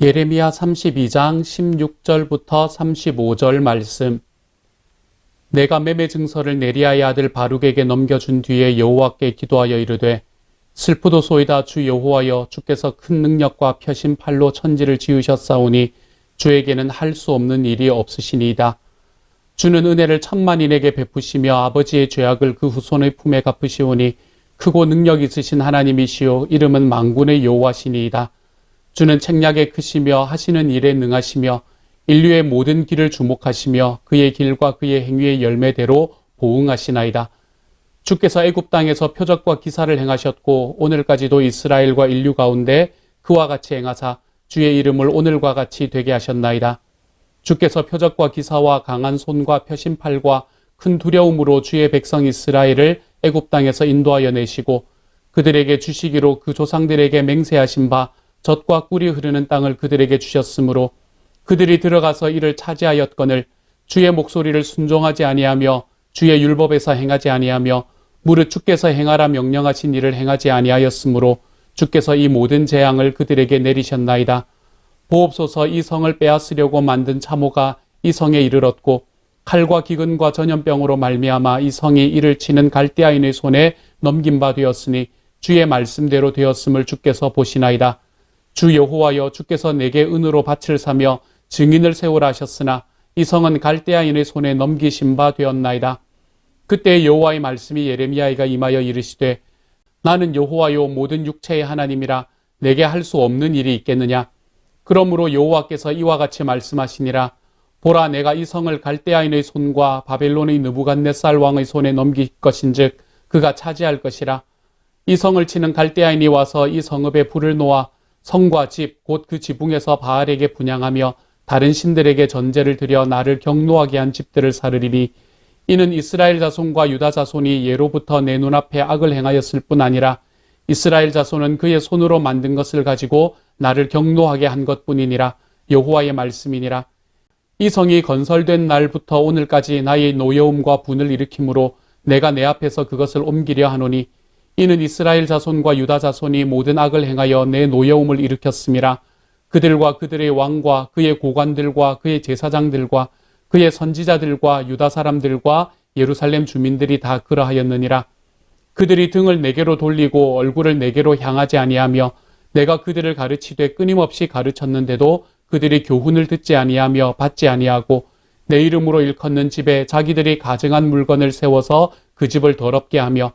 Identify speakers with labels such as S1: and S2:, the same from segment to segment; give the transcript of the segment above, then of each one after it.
S1: 예레미야 32장 16절부터 35절 말씀. 내가 매매 증서를 네리야의 아들 바룩에게 넘겨준 뒤에 여호와께 기도하여 이르되 슬프도소이다 주 여호와여, 주께서 큰 능력과 펴신 팔로 천지를 지으셨사오니 주에게는 할 수 없는 일이 없으시니이다. 주는 은혜를 천만인에게 베푸시며 아버지의 죄악을 그 후손의 품에 갚으시오니 크고 능력 있으신 하나님이시요 이름은 만군의 여호와시니이다. 주는 책략에 크시며 하시는 일에 능하시며 인류의 모든 길을 주목하시며 그의 길과 그의 행위의 열매대로 보응하시나이다. 주께서 애굽 땅에서 표적과 기사를 행하셨고 오늘까지도 이스라엘과 인류 가운데 그와 같이 행하사 주의 이름을 오늘과 같이 되게 하셨나이다. 주께서 표적과 기사와 강한 손과 펴신 팔과 큰 두려움으로 주의 백성 이스라엘을 애굽 땅에서 인도하여 내시고 그들에게 주시기로 그 조상들에게 맹세하신 바 젖과 꿀이 흐르는 땅을 그들에게 주셨으므로 그들이 들어가서 이를 차지하였거늘 주의 목소리를 순종하지 아니하며 주의 율법에서 행하지 아니하며 무릇 주께서 행하라 명령하신 일을 행하지 아니하였으므로 주께서 이 모든 재앙을 그들에게 내리셨나이다. 보옵소서, 이 성을 빼앗으려고 만든 참호가 이 성에 이르렀고 칼과 기근과 전염병으로 말미암아 이 성이 이를 치는 갈대아인의 손에 넘긴 바 되었으니 주의 말씀대로 되었음을 주께서 보시나이다. 주 여호와여, 주께서 내게 은으로 밭을 사며 증인을 세우라 하셨으나 이 성은 갈대아인의 손에 넘기신 바 되었나이다. 그때 여호와의 말씀이 예레미야에게 임하여 이르시되 나는 여호와요 모든 육체의 하나님이라 내게 할 수 없는 일이 있겠느냐. 그러므로 여호와께서 이와 같이 말씀하시니라. 보라, 내가 이 성을 갈대아인의 손과 바벨론의 느부갓네살 왕의 손에 넘길 것인즉 그가 차지할 것이라. 이 성을 치는 갈대아인이 와서 이 성읍에 불을 놓아 성과 집 곧 그 지붕에서 바알에게 분향하며 다른 신들에게 전제를 드려 나를 경노하게 한 집들을 사르리니 이는 이스라엘 자손과 유다 자손이 예로부터 내 눈앞에 악을 행하였을 뿐 아니라 이스라엘 자손은 그의 손으로 만든 것을 가지고 나를 경노하게 한 것뿐이니라. 여호와의 말씀이니라. 이 성이 건설된 날부터 오늘까지 나의 노여움과 분을 일으키므로 내가 내 앞에서 그것을 옮기려 하노니 이는 이스라엘 자손과 유다 자손이 모든 악을 행하여 내 노여움을 일으켰음이라. 그들과 그들의 왕과 그의 고관들과 그의 제사장들과 그의 선지자들과 유다 사람들과 예루살렘 주민들이 다 그러하였느니라. 그들이 등을 내게로 돌리고 얼굴을 내게로 향하지 아니하며 내가 그들을 가르치되 끊임없이 가르쳤는데도 그들이 교훈을 듣지 아니하며 받지 아니하고 내 이름으로 일컫는 집에 자기들이 가증한 물건을 세워서 그 집을 더럽게 하며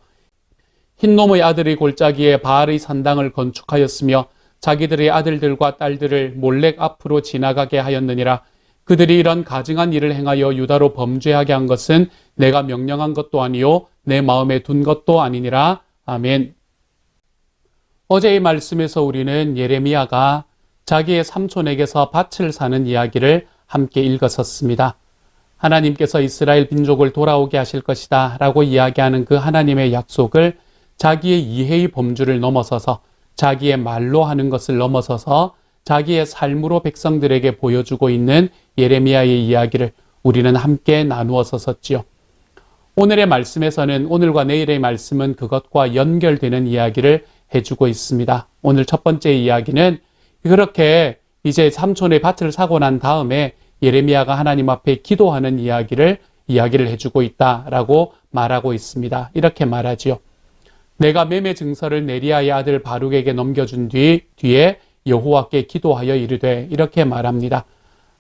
S1: 흰놈의 아들의 골짜기에 바알의 산당을 건축하였으며 자기들의 아들들과 딸들을 몰렉 앞으로 지나가게 하였느니라. 그들이 이런 가증한 일을 행하여 유다로 범죄하게 한 것은 내가 명령한 것도 아니요 내 마음에 둔 것도 아니니라. 아멘. 어제의 말씀에서 우리는 예레미야가 자기의 삼촌에게서 밭을 사는 이야기를 함께 읽었었습니다. 하나님께서 이스라엘 민족을 돌아오게 하실 것이다 라고 이야기하는 그 하나님의 약속을 자기의 이해의 범주를 넘어서서 자기의 말로 하는 것을 넘어서서 자기의 삶으로 백성들에게 보여주고 있는 예레미야의 이야기를 우리는 함께 나누어서 썼지요. 오늘의 말씀에서는 오늘과 내일의 말씀은 그것과 연결되는 이야기를 해주고 있습니다. 오늘 첫 번째 이야기는 그렇게 이제 삼촌의 밭을 사고 난 다음에 예레미야가 하나님 앞에 기도하는 이야기를 해주고 있다라고 말하고 있습니다. 이렇게 말하지요. 내가 매매 증서를 네리야의 아들 바룩에게 넘겨준 뒤에 여호와께 기도하여 이르되 이렇게 말합니다.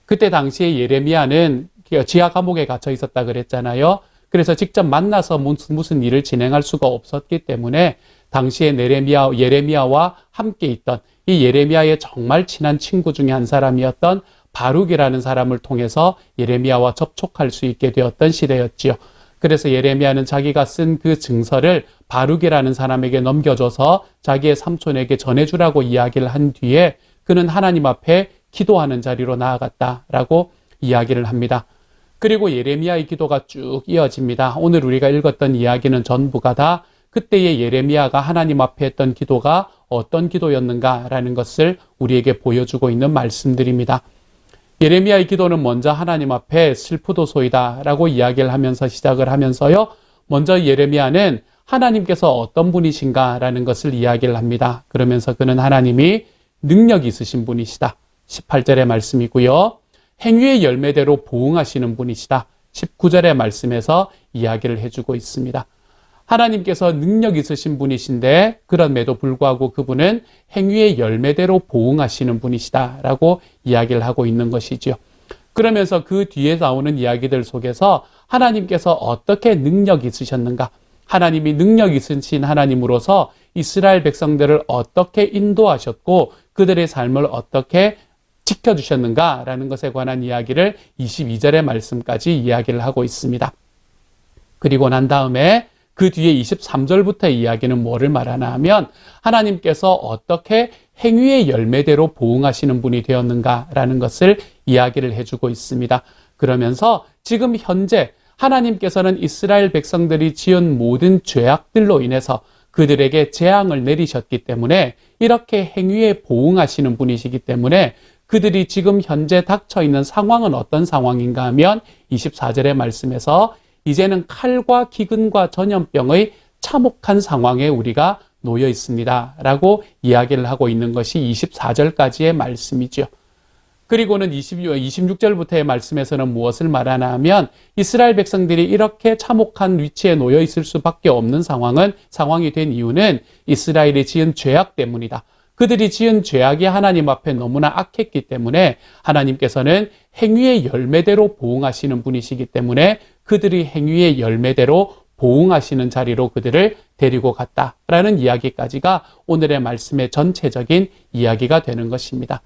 S1: 그때 당시에 예레미야는 지하 감옥에 갇혀 있었다 그랬잖아요. 그래서 직접 만나서 무슨 일을 진행할 수가 없었기 때문에 당시에 예레미야와 함께 있던 이 예레미야의 정말 친한 친구 중에 한 사람이었던 바룩이라는 사람을 통해서 예레미야와 접촉할 수 있게 되었던 시대였지요. 그래서 예레미야는 자기가 쓴 그 증서를 바룩이라는 사람에게 넘겨줘서 자기의 삼촌에게 전해주라고 이야기를 한 뒤에 그는 하나님 앞에 기도하는 자리로 나아갔다라고 이야기를 합니다. 그리고 예레미야의 기도가 쭉 이어집니다. 오늘 우리가 읽었던 이야기는 전부가 다 그때의 예레미야가 하나님 앞에 했던 기도가 어떤 기도였는가라는 것을 우리에게 보여주고 있는 말씀들입니다. 예레미야의 기도는 먼저 하나님 앞에 슬프도소이다 라고 이야기를 하면서 시작을 하면서요. 먼저 예레미야는 하나님께서 어떤 분이신가 라는 것을 이야기를 합니다. 그러면서 그는 하나님이 능력이 있으신 분이시다. 18절의 말씀이고요. 행위의 열매대로 보응하시는 분이시다. 19절의 말씀에서 이야기를 해주고 있습니다. 하나님께서 능력 있으신 분이신데 그럼에도 불구하고 그분은 행위의 열매대로 보응하시는 분이시다라고 이야기를 하고 있는 것이지요. 그러면서 그 뒤에 나오는 이야기들 속에서 하나님께서 어떻게 능력 있으셨는가, 하나님이 능력 있으신 하나님으로서 이스라엘 백성들을 어떻게 인도하셨고 그들의 삶을 어떻게 지켜주셨는가라는 것에 관한 이야기를 22절의 말씀까지 이야기를 하고 있습니다. 그리고 난 다음에 그 뒤에 23절부터 이야기는 뭐를 말하나 하면 하나님께서 어떻게 행위의 열매대로 보응하시는 분이 되었는가라는 것을 이야기를 해주고 있습니다. 그러면서 지금 현재 하나님께서는 이스라엘 백성들이 지은 모든 죄악들로 인해서 그들에게 재앙을 내리셨기 때문에 이렇게 행위에 보응하시는 분이시기 때문에 그들이 지금 현재 닥쳐있는 상황은 어떤 상황인가 하면 24절의 말씀에서 이제는 칼과 기근과 전염병의 참혹한 상황에 우리가 놓여 있습니다 라고 이야기를 하고 있는 것이 24절까지의 말씀이죠. 그리고는 26절부터의 말씀에서는 무엇을 말하나 하면 이스라엘 백성들이 이렇게 참혹한 위치에 놓여 있을 수밖에 없는 상황이 된 이유는 이스라엘이 지은 죄악 때문이다. 그들이 지은 죄악이 하나님 앞에 너무나 악했기 때문에 하나님께서는 행위의 열매대로 보응하시는 분이시기 때문에 그들이 행위의 열매대로 보응하시는 자리로 그들을 데리고 갔다라는 이야기까지가 오늘의 말씀의 전체적인 이야기가 되는 것입니다.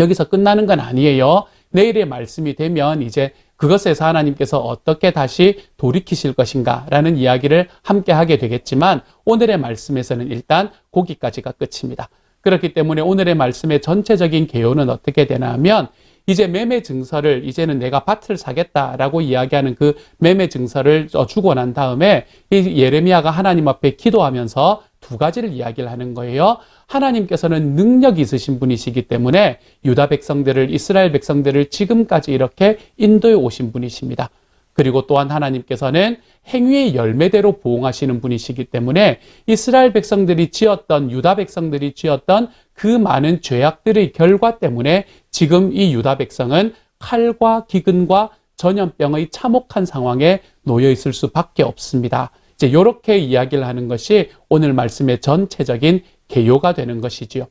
S1: 여기서 끝나는 건 아니에요. 내일의 말씀이 되면 이제 그것에서 하나님께서 어떻게 다시 돌이키실 것인가라는 이야기를 함께 하게 되겠지만 오늘의 말씀에서는 일단 거기까지가 끝입니다. 그렇기 때문에 오늘의 말씀의 전체적인 개요는 어떻게 되나 하면 이제 매매 증서를 이제는 내가 밭을 사겠다라고 이야기하는 그 매매 증서를 주고 난 다음에 이 예레미야가 하나님 앞에 기도하면서 두 가지를 이야기를 하는 거예요. 하나님께서는 능력이 있으신 분이시기 때문에 유다 백성들을, 이스라엘 백성들을 지금까지 이렇게 인도해 오신 분이십니다. 그리고 또한 하나님께서는 행위의 열매대로 보응하시는 분이시기 때문에 이스라엘 백성들이 지었던, 유다 백성들이 지었던 그 많은 죄악들의 결과 때문에 지금 이 유다 백성은 칼과 기근과 전염병의 참혹한 상황에 놓여 있을 수밖에 없습니다. 이제 이렇게 이야기를 하는 것이 오늘 말씀의 전체적인 개요가 되는 것이지요.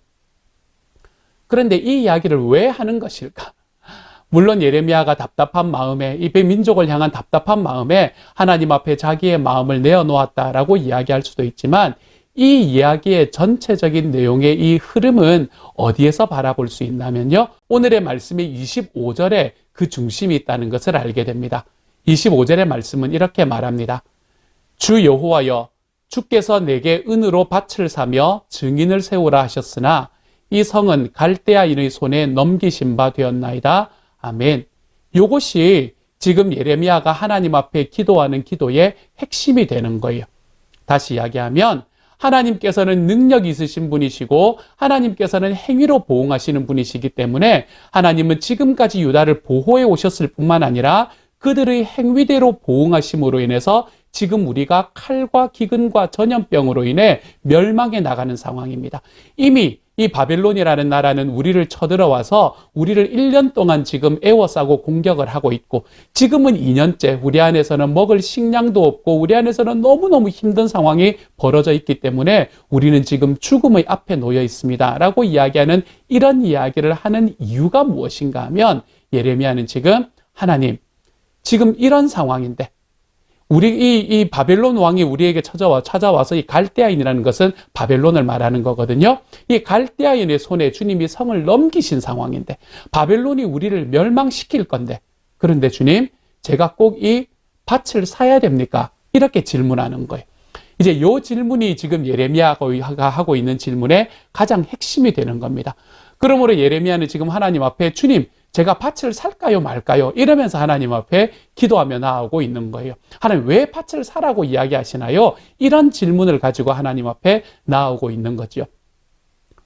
S1: 그런데 이 이야기를 왜 하는 것일까? 물론 예레미야가 답답한 마음에, 이 민족을 향한 답답한 마음에 하나님 앞에 자기의 마음을 내어놓았다라고 이야기할 수도 있지만 이 이야기의 전체적인 내용의 이 흐름은 어디에서 바라볼 수 있냐면요. 오늘의 말씀이 25절에 그 중심이 있다는 것을 알게 됩니다. 25절의 말씀은 이렇게 말합니다. 주 여호와여, 주께서 내게 은으로 밭을 사며 증인을 세우라 하셨으나 이 성은 갈대아인의 손에 넘기신 바 되었나이다. 아멘. 이것이 지금 예레미야가 하나님 앞에 기도하는 기도의 핵심이 되는 거예요. 다시 이야기하면 하나님께서는 능력이 있으신 분이시고 하나님께서는 행위로 보응하시는 분이시기 때문에 하나님은 지금까지 유다를 보호해 오셨을 뿐만 아니라 그들의 행위대로 보응하심으로 인해서 지금 우리가 칼과 기근과 전염병으로 인해 멸망해 나가는 상황입니다. 이미 이 바벨론이라는 나라는 우리를 쳐들어와서 우리를 1년 동안 지금 애워싸고 공격을 하고 있고 지금은 2년째 우리 안에서는 먹을 식량도 없고 우리 안에서는 너무너무 힘든 상황이 벌어져 있기 때문에 우리는 지금 죽음의 앞에 놓여 있습니다 라고 이야기하는 이런 이야기를 하는 이유가 무엇인가 하면 예레미야는 지금 하나님 지금 이런 상황인데 이 바벨론 왕이 우리에게 찾아와서 이 갈대아인이라는 것은 바벨론을 말하는 거거든요. 이 갈대아인의 손에 주님이 성을 넘기신 상황인데 바벨론이 우리를 멸망시킬 건데 그런데 주님 제가 꼭 이 밭을 사야 됩니까? 이렇게 질문하는 거예요. 이제 이 질문이 지금 예레미야가 하고 있는 질문의 가장 핵심이 되는 겁니다. 그러므로 예레미야는 지금 하나님 앞에 주님 제가 밭을 살까요 말까요? 이러면서 하나님 앞에 기도하며 나아오고 있는 거예요. 하나님 왜 밭을 사라고 이야기하시나요? 이런 질문을 가지고 하나님 앞에 나아오고 있는 거죠.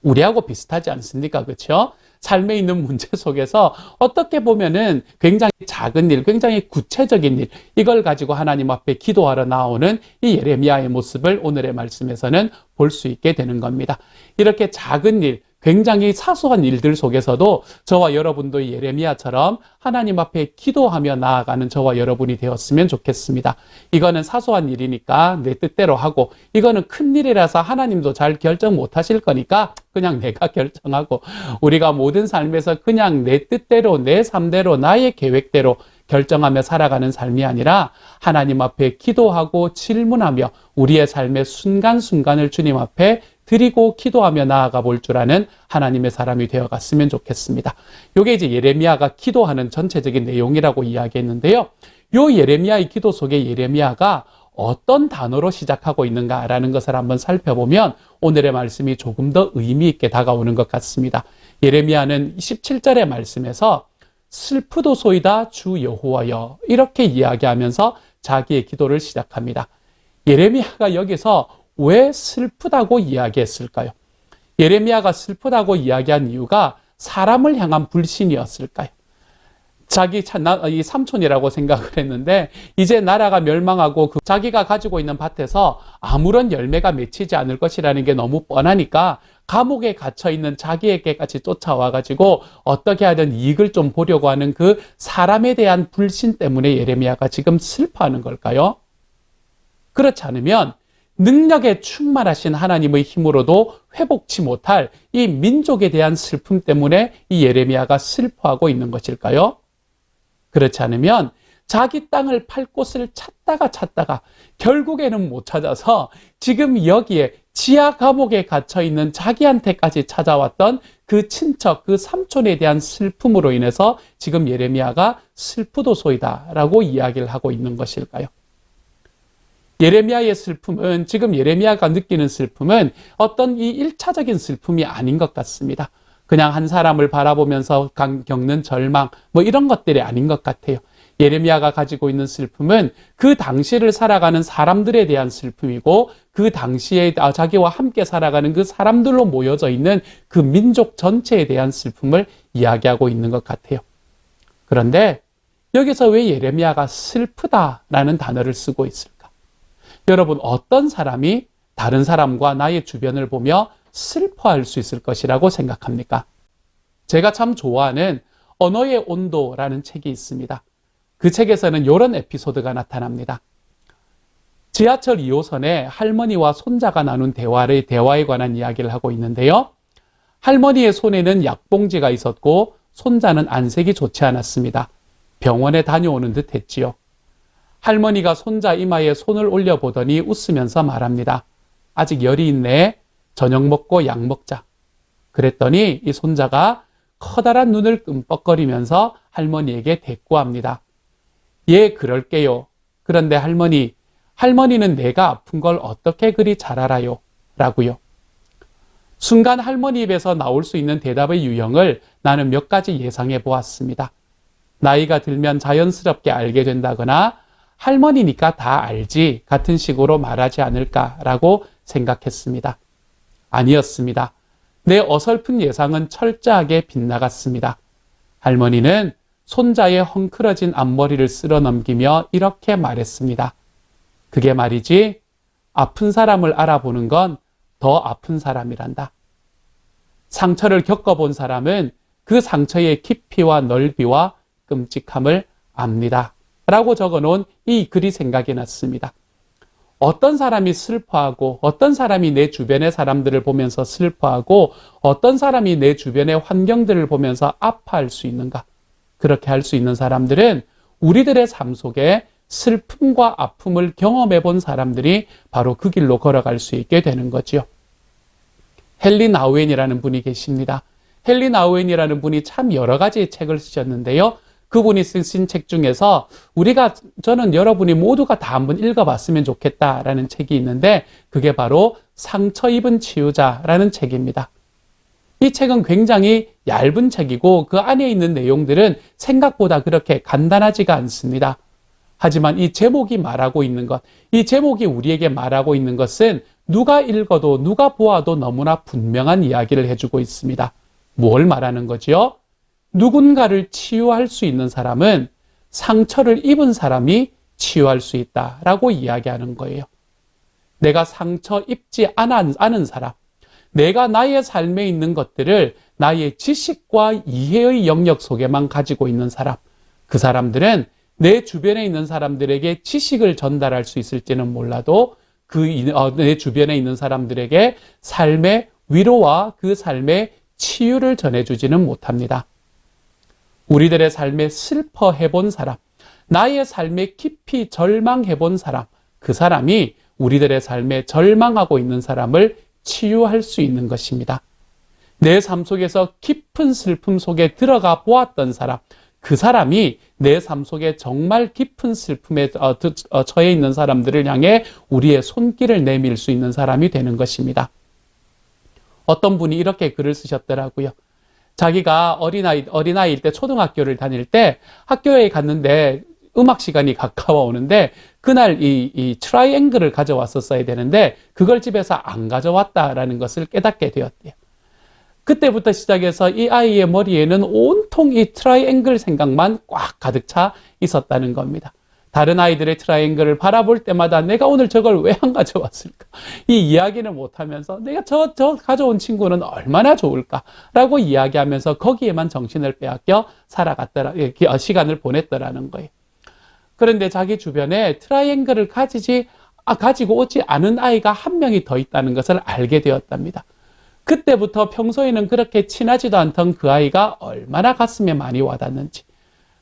S1: 우리하고 비슷하지 않습니까? 그렇죠? 삶에 있는 문제 속에서 어떻게 보면은 굉장히 작은 일, 굉장히 구체적인 일, 이걸 가지고 하나님 앞에 기도하러 나오는 이 예레미야의 모습을 오늘의 말씀에서는 볼 수 있게 되는 겁니다. 이렇게 작은 일, 굉장히 사소한 일들 속에서도 저와 여러분도 예레미야처럼 하나님 앞에 기도하며 나아가는 저와 여러분이 되었으면 좋겠습니다. 이거는 사소한 일이니까 내 뜻대로 하고, 이거는 큰 일이라서 하나님도 잘 결정 못 하실 거니까 그냥 내가 결정하고, 우리가 모든 삶에서 그냥 내 뜻대로, 내 삶대로, 나의 계획대로 결정하며 살아가는 삶이 아니라 하나님 앞에 기도하고 질문하며 우리의 삶의 순간순간을 주님 앞에 드리고 기도하며 나아가 볼 줄 아는 하나님의 사람이 되어갔으면 좋겠습니다. 이게 이제 예레미야가 기도하는 전체적인 내용이라고 이야기했는데요. 요 예레미야의 기도 속에 예레미야가 어떤 단어로 시작하고 있는가라는 것을 한번 살펴보면 오늘의 말씀이 조금 더 의미 있게 다가오는 것 같습니다. 예레미야는 17절의 말씀에서 슬프도소이다 주 여호와여, 이렇게 이야기하면서 자기의 기도를 시작합니다. 예레미야가 여기서 왜 슬프다고 이야기했을까요? 예레미야가 슬프다고 이야기한 이유가 사람을 향한 불신이었을까요? 이 삼촌이라고 생각을 했는데 이제 나라가 멸망하고 자기가 가지고 있는 밭에서 아무런 열매가 맺히지 않을 것이라는 게 너무 뻔하니까 감옥에 갇혀있는 자기에게까지 쫓아와가지고 어떻게 하든 이익을 좀 보려고 하는 그 사람에 대한 불신 때문에 예레미야가 지금 슬퍼하는 걸까요? 그렇지 않으면 능력에 충만하신 하나님의 힘으로도 회복치 못할 이 민족에 대한 슬픔 때문에 이 예레미야가 슬퍼하고 있는 것일까요? 그렇지 않으면 자기 땅을 팔 곳을 찾다가 결국에는 못 찾아서 지금 여기에 지하 감옥에 갇혀있는 자기한테까지 찾아왔던 그 친척, 그 삼촌에 대한 슬픔으로 인해서 지금 예레미야가 슬프도소이다 라고 이야기를 하고 있는 것일까요? 예레미야의 슬픔은, 지금 예레미야가 느끼는 슬픔은 어떤 이 1차적인 슬픔이 아닌 것 같습니다. 그냥 한 사람을 바라보면서 겪는 절망, 이런 것들이 아닌 것 같아요. 예레미야가 가지고 있는 슬픔은 그 당시를 살아가는 사람들에 대한 슬픔이고, 그 당시에 자기와 함께 살아가는 그 사람들로 모여져 있는 그 민족 전체에 대한 슬픔을 이야기하고 있는 것 같아요. 그런데 여기서 왜 예레미야가 슬프다라는 단어를 쓰고 있을까? 여러분, 어떤 사람이 다른 사람과 나의 주변을 보며 슬퍼할 수 있을 것이라고 생각합니까? 제가 참 좋아하는 언어의 온도라는 책이 있습니다. 그 책에서는 이런 에피소드가 나타납니다. 지하철 2호선에 할머니와 손자가 나눈 대화에 관한 이야기를 하고 있는데요. 할머니의 손에는 약봉지가 있었고 손자는 안색이 좋지 않았습니다. 병원에 다녀오는 듯 했지요. 할머니가 손자 이마에 손을 올려보더니 웃으면서 말합니다. 아직 열이 있네. 저녁 먹고 약 먹자. 그랬더니 이 손자가 커다란 눈을 끔뻑거리면서 할머니에게 대꾸합니다. 예, 그럴게요. 그런데 할머니는 내가 아픈 걸 어떻게 그리 잘 알아요? 라고요. 순간 할머니 입에서 나올 수 있는 대답의 유형을 나는 몇 가지 예상해 보았습니다. 나이가 들면 자연스럽게 알게 된다거나 할머니니까 다 알지 같은 식으로 말하지 않을까라고 생각했습니다. 아니었습니다. 내 어설픈 예상은 철저하게 빗나갔습니다. 할머니는 손자의 헝클어진 앞머리를 쓸어 넘기며 이렇게 말했습니다. 그게 말이지, 아픈 사람을 알아보는 건 더 아픈 사람이란다. 상처를 겪어본 사람은 그 상처의 깊이와 넓이와 끔찍함을 압니다. 라고 적어놓은 이 글이 생각이 났습니다. 어떤 사람이 슬퍼하고, 어떤 사람이 내 주변의 사람들을 보면서 슬퍼하고, 어떤 사람이 내 주변의 환경들을 보면서 아파할 수 있는가? 그렇게 할 수 있는 사람들은 우리들의 삶 속에 슬픔과 아픔을 경험해 본 사람들이 바로 그 길로 걸어갈 수 있게 되는 거죠. 헨리 나우엔이라는 분이 계십니다. 헨리 나우엔이라는 분이 참 여러 가지 책을 쓰셨는데요. 그분이 쓰신 책 중에서 저는 여러분이 모두가 다 한번 읽어봤으면 좋겠다라는 책이 있는데, 그게 바로 상처 입은 치유자라는 책입니다. 이 책은 굉장히 얇은 책이고 그 안에 있는 내용들은 생각보다 그렇게 간단하지가 않습니다. 하지만 이 제목이 말하고 있는 것, 이 제목이 우리에게 말하고 있는 것은 누가 읽어도 누가 보아도 너무나 분명한 이야기를 해주고 있습니다. 뭘 말하는 거지요? 누군가를 치유할 수 있는 사람은 상처를 입은 사람이 치유할 수 있다라고 이야기하는 거예요. 내가 상처 입지 않은 사람, 내가 나의 삶에 있는 것들을 나의 지식과 이해의 영역 속에만 가지고 있는 사람, 그 사람들은 내 주변에 있는 사람들에게 지식을 전달할 수 있을지는 몰라도 내 주변에 있는 사람들에게 삶의 위로와 그 삶의 치유를 전해주지는 못합니다. 우리들의 삶에 슬퍼해본 사람, 나의 삶에 깊이 절망해본 사람, 그 사람이 우리들의 삶에 절망하고 있는 사람을 치유할 수 있는 것입니다. 내 삶 속에서 깊은 슬픔 속에 들어가 보았던 사람, 그 사람이 내 삶 속에 정말 깊은 슬픔에 처해 있는 사람들을 향해 우리의 손길을 내밀 수 있는 사람이 되는 것입니다. 어떤 분이 이렇게 글을 쓰셨더라고요. 자기가 어린아이일 때 초등학교를 다닐 때 학교에 갔는데 음악 시간이 가까워 오는데 그날 이 트라이앵글을 가져왔었어야 되는데 그걸 집에서 안 가져왔다라는 것을 깨닫게 되었대요. 그때부터 시작해서 이 아이의 머리에는 온통 이 트라이앵글 생각만 꽉 가득 차 있었다는 겁니다. 다른 아이들의 트라이앵글을 바라볼 때마다 내가 오늘 저걸 왜 안 가져왔을까? 이 이야기를 못하면서 내가 저 가져온 친구는 얼마나 좋을까라고 이야기하면서 거기에만 정신을 빼앗겨 시간을 보냈더라는 거예요. 그런데 자기 주변에 트라이앵글을 가지고 오지 않은 아이가 한 명이 더 있다는 것을 알게 되었답니다. 그때부터 평소에는 그렇게 친하지도 않던 그 아이가 얼마나 가슴에 많이 와닿는지.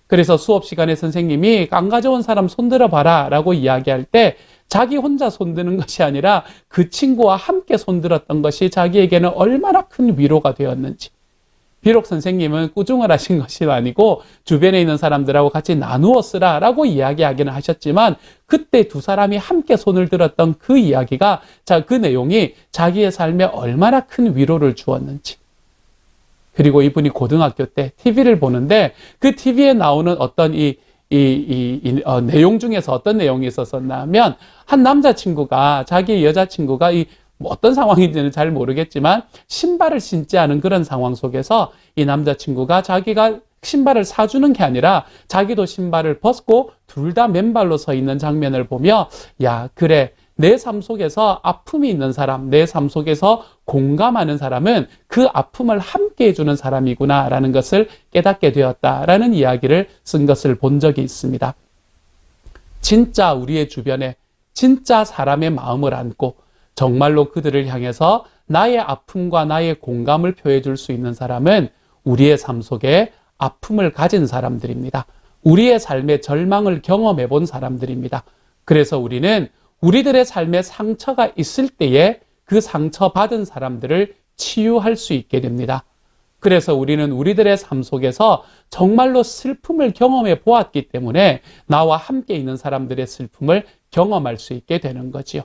S1: 그래서 수업 시간에 선생님이 안 가져온 사람 손들어 봐라 라고 이야기할 때 자기 혼자 손드는 것이 아니라 그 친구와 함께 손들었던 것이 자기에게는 얼마나 큰 위로가 되었는지. 비록 선생님은 꾸중을 하신 것이 아니고 주변에 있는 사람들하고 같이 나누어 쓰라 라고 이야기하기는 하셨지만 그때 두 사람이 함께 손을 들었던 그 이야기가 그 내용이 자기의 삶에 얼마나 큰 위로를 주었는지. 그리고 이분이 고등학교 때 TV를 보는데 그 TV에 나오는 어떤 내용 중에서 어떤 내용이 있었었나 하면 한 남자친구가 자기 여자친구가 어떤 상황인지는 잘 모르겠지만 신발을 신지 않은 그런 상황 속에서 이 남자친구가 자기가 신발을 사주는 게 아니라 자기도 신발을 벗고 둘 다 맨발로 서 있는 장면을 보며 야, 그래. 내 삶 속에서 아픔이 있는 사람, 내 삶 속에서 공감하는 사람은 그 아픔을 함께 해주는 사람이구나 라는 것을 깨닫게 되었다라는 이야기를 쓴 것을 본 적이 있습니다. 진짜 우리의 주변에 진짜 사람의 마음을 안고 정말로 그들을 향해서 나의 아픔과 나의 공감을 표해 줄 수 있는 사람은 우리의 삶 속에 아픔을 가진 사람들입니다. 우리의 삶의 절망을 경험해 본 사람들입니다. 그래서 우리는 우리들의 삶에 상처가 있을 때에 그 상처받은 사람들을 치유할 수 있게 됩니다. 그래서 우리는 우리들의 삶 속에서 정말로 슬픔을 경험해 보았기 때문에 나와 함께 있는 사람들의 슬픔을 경험할 수 있게 되는 거지요.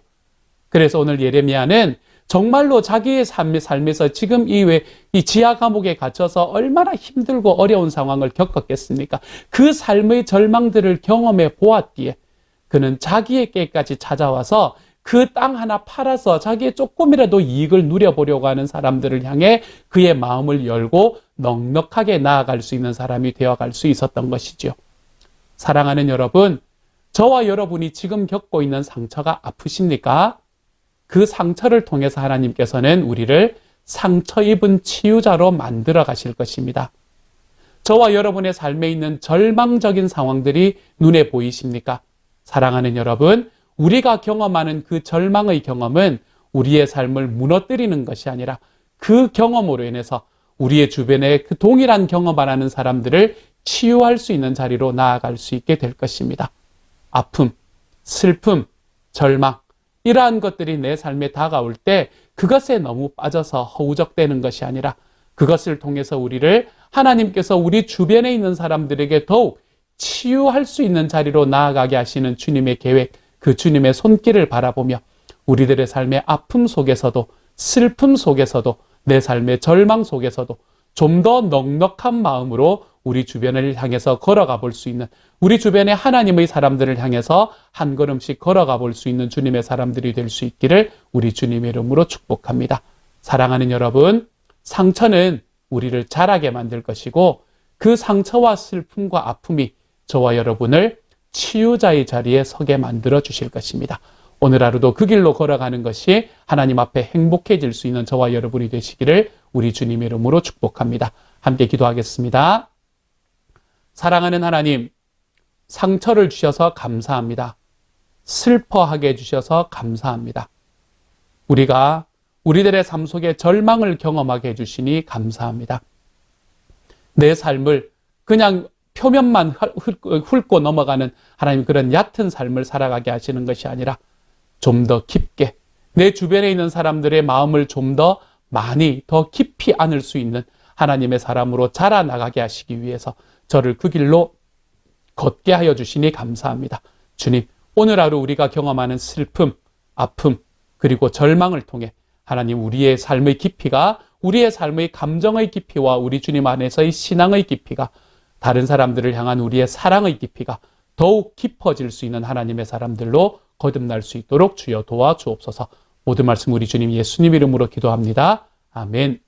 S1: 그래서 오늘 예레미야는 정말로 자기의 삶에서 지금 이 지하 감옥에 갇혀서 얼마나 힘들고 어려운 상황을 겪었겠습니까? 그 삶의 절망들을 경험해 보았기에 그는 자기에게까지 찾아와서 그 땅 하나 팔아서 자기의 조금이라도 이익을 누려보려고 하는 사람들을 향해 그의 마음을 열고 넉넉하게 나아갈 수 있는 사람이 되어갈 수 있었던 것이죠. 사랑하는 여러분, 저와 여러분이 지금 겪고 있는 상처가 아프십니까? 그 상처를 통해서 하나님께서는 우리를 상처 입은 치유자로 만들어 가실 것입니다. 저와 여러분의 삶에 있는 절망적인 상황들이 눈에 보이십니까? 사랑하는 여러분, 우리가 경험하는 그 절망의 경험은 우리의 삶을 무너뜨리는 것이 아니라 그 경험으로 인해서 우리의 주변에 그 동일한 경험을 하는 사람들을 치유할 수 있는 자리로 나아갈 수 있게 될 것입니다. 아픔, 슬픔, 절망, 이러한 것들이 내 삶에 다가올 때 그것에 너무 빠져서 허우적대는 것이 아니라 그것을 통해서 우리를 하나님께서 우리 주변에 있는 사람들에게 더욱 치유할 수 있는 자리로 나아가게 하시는 주님의 계획, 그 주님의 손길을 바라보며 우리들의 삶의 아픔 속에서도 슬픔 속에서도 내 삶의 절망 속에서도 좀 더 넉넉한 마음으로 우리 주변을 향해서 걸어가 볼 수 있는, 우리 주변의 하나님의 사람들을 향해서 한 걸음씩 걸어가 볼 수 있는 주님의 사람들이 될 수 있기를 우리 주님의 이름으로 축복합니다. 사랑하는 여러분, 상처는 우리를 자라게 만들 것이고 그 상처와 슬픔과 아픔이 저와 여러분을 치유자의 자리에 서게 만들어 주실 것입니다. 오늘 하루도 그 길로 걸어가는 것이 하나님 앞에 행복해질 수 있는 저와 여러분이 되시기를 우리 주님 이름으로 축복합니다. 함께 기도하겠습니다. 사랑하는 하나님, 상처를 주셔서 감사합니다. 슬퍼하게 해주셔서 감사합니다. 우리가 우리들의 삶 속에 절망을 경험하게 해주시니 감사합니다. 내 삶을 그냥 표면만 훑고 넘어가는 하나님 그런 얕은 삶을 살아가게 하시는 것이 아니라 좀 더 깊게 내 주변에 있는 사람들의 마음을 좀 더 많이 더 깊이 안을 수 있는 하나님의 사람으로 자라나가게 하시기 위해서 저를 그 길로 걷게 하여 주시니 감사합니다. 주님, 오늘 하루 우리가 경험하는 슬픔, 아픔, 그리고 절망을 통해 하나님 우리의 삶의 깊이가 우리의 삶의 감정의 깊이와 우리 주님 안에서의 신앙의 깊이가 다른 사람들을 향한 우리의 사랑의 깊이가 더욱 깊어질 수 있는 하나님의 사람들로 거듭날 수 있도록 주여 도와주옵소서. 모든 말씀 우리 주님 예수님 이름으로 기도합니다. 아멘.